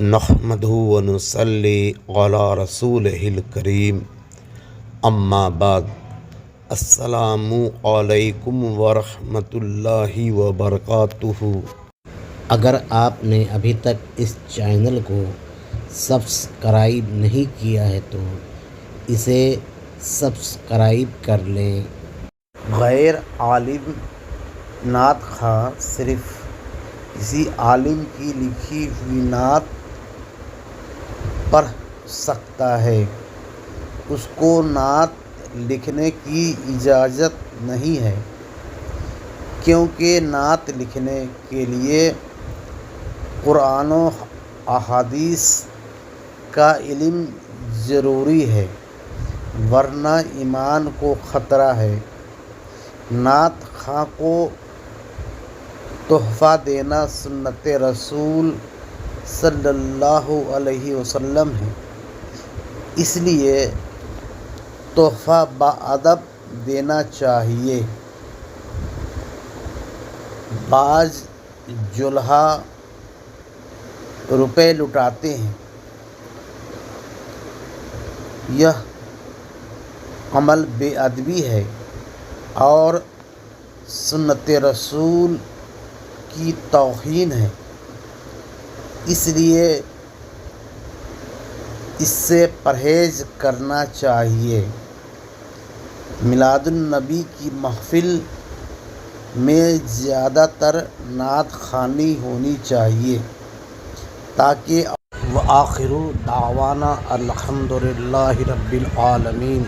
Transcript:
نحمدہ ونصلی علی رسولہ الکریم اما بعد السلام علیکم ورحمۃ اللہ وبرکاتہ۔ اگر آپ نے ابھی تک اس چینل کو سبسکرائب نہیں کیا ہے تو اسے سبسکرائب کر لیں۔ غیر عالم نعت خواں صرف کسی عالم کی لکھی ہوئی نعت پڑھ سکتا ہے، اس کو نعت لکھنے کی اجازت نہیں ہے، کیونکہ نعت لکھنے کے لیے قرآن و احادیث کا علم ضروری ہے، ورنہ ایمان کو خطرہ ہے۔ نعت خواں کو تحفہ دینا سنت رسول صلی اللہ علیہ وسلم ہے، اس لیے تحفہ باادب دینا چاہیے۔ بعض جلہا روپے لٹاتے ہیں، یہ عمل بے ادبی ہے اور سنت رسول کی توہین ہے، اس لیے اس سے پرہیز کرنا چاہیے۔ میلاد النبی کی محفل میں زیادہ تر نعت خوانی ہونی چاہیے تاکہ وآخر دعوانا الحمد للہ رب العالمین۔